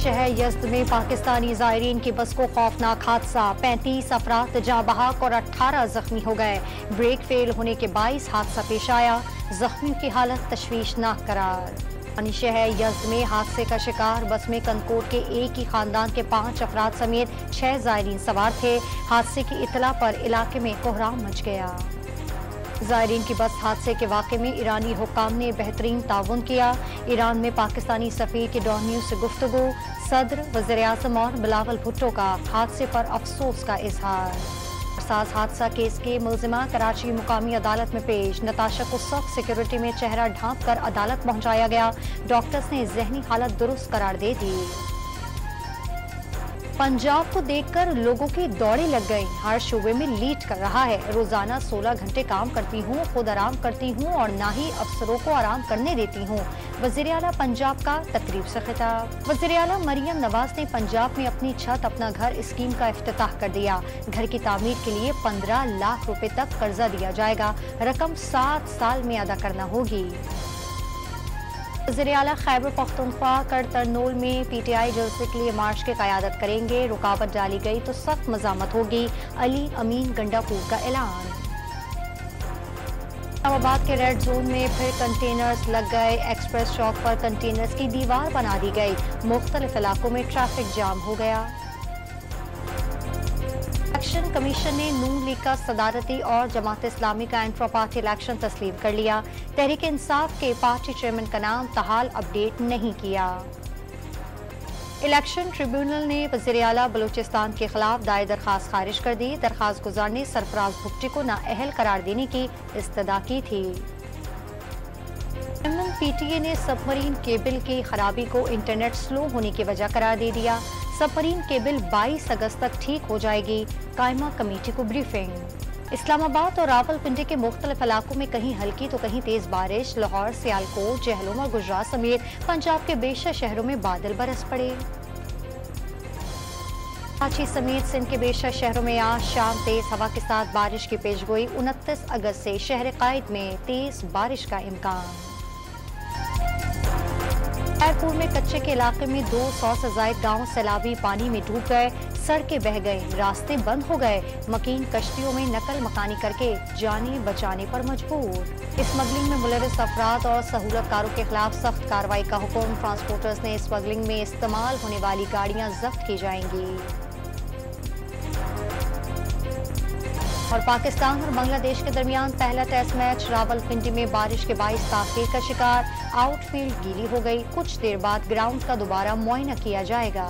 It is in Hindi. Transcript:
शहर यज़्द में पाकिस्तानी ज़ायरीन की बस को खौफनाक हादसा, 35 अफराद जाँ बहक और 18 जख्मी हो गए। ब्रेक फेल होने के बाइस हादसा पेश आया, जख्मियों की हालत तशवीशनाक करार। शहर यज़्द में हादसे का शिकार बस में कनकोट के एक ही खानदान के 5 अफराद समेत 6 ज़ायरीन सवार थे। हादसे की इतला पर इलाके में कोहराम मच गया। ज़ायरीन की बस हादसे के वाक़े में ईरानी हुक्काम ने बेहतरीन ताउन किया। ईरान में पाकिस्तानी सफ़ीर की डॉन न्यूज़ से गुफ्तगू, सदर, वज़ीर-ए-आज़म और बिलावल भुट्टो का हादसे पर अफसोस का इजहार। साज हादसा केस के मुलजिमा कराची मुकामी अदालत में पेश। नताशा को सख्त सिक्योरिटी में चेहरा ढांप कर अदालत पहुंचाया गया। डॉक्टर्स ने जहनी हालत दुरुस्त करार दे दी। पंजाब को देखकर लोगों की दौड़ें लग गईं। हर शोबे में लीड कर रहा है। रोजाना 16 घंटे काम करती हूँ, खुद आराम करती हूँ और ना ही अफसरों को आराम करने देती हूँ। वज़ीर आला पंजाब का तकरीब से खिताब। वज़ीर आला मरियम नवाज ने पंजाब में अपनी छत अपना घर स्कीम का इफ्तिताह कर दिया। घर की तामीर के लिए 15 लाख रुपए तक कर्जा दिया जाएगा। रकम 7 साल में अदा करना होगी। वज़ीर आला खैबर पख्तूनख्वा करतरनोल में PTI जलसे के लिए मार्च की क़यादत करेंगे। रुकावट डाली गई तो सख्त मज़ामत होगी। अली अमीन गंडापुर का ऐलान। इस्लामाबाद के रेड जोन में फिर कंटेनर्स लग गए। एक्सप्रेस चौक पर कंटेनर्स की दीवार बना दी गई। मुख्तलिफ इलाकों में ट्रैफिक जाम हो गया। इलेक्शन कमीशन ने नून लीग का सदारती और जमात इस्लामी का इंट्रा पार्टी इलेक्शन तस्लीम कर लिया। तहरीक इंसाफ के पार्टी चेयरमैन का नाम ताहाल अपडेट नहीं किया। इलेक्शन ट्रिब्यूनल ने वज़ीर आला बलूचिस्तान के खिलाफ दायर दरखास्त खारिज कर दी। दरखास्त गुजार ने सरफराज भुट्टी को नाअहल करार देने की इस्तदा की थी। PTA ने सबमरीन केबल की खराबी को इंटरनेट स्लो होने की वजह करार दे दिया। सबमरीन केबल 22 अगस्त तक ठीक हो जाएगी। कायमा कमेटी को ब्रीफिंग। इस्लामाबाद और रावलपिंडी के मुख्तलिफ इलाकों में कहीं हल्की तो कहीं तेज बारिश। लाहौर, सियालकोट, जहलम और गुजरात समेत पंजाब के बेशतर शहरों में बादल बरस पड़े। कराची समेत सिंध के बेशतर शहरों में आज शाम तेज हवा के साथ बारिश की पेशगोई। 29 अगस्त से शहर कायद में तेज बारिश का इम्कान। खैरपुर में कच्चे के इलाके में 200 से ज्यादा गांव सैलाबी पानी में डूब गए। सड़कें बह गई, रास्ते बंद हो गए। मकीन कश्तियों में नकल मकानी करके जाने बचाने पर मजबूर। स्मगलिंग में मुलविस अफराद और सहूलतकारों के खिलाफ सख्त कार्रवाई का हुक्म। ट्रांसपोर्टर्स ने स्मगलिंग में इस्तेमाल होने वाली गाड़ियां जब्त की जाएंगी। और पाकिस्तान और बांग्लादेश के दरमियान पहला टेस्ट मैच रावलपिंडी में बारिश के बाइस ताखीर का शिकार। आउटफील्ड गीली हो गई। कुछ देर बाद ग्राउंड का दोबारा मुआयना किया जाएगा।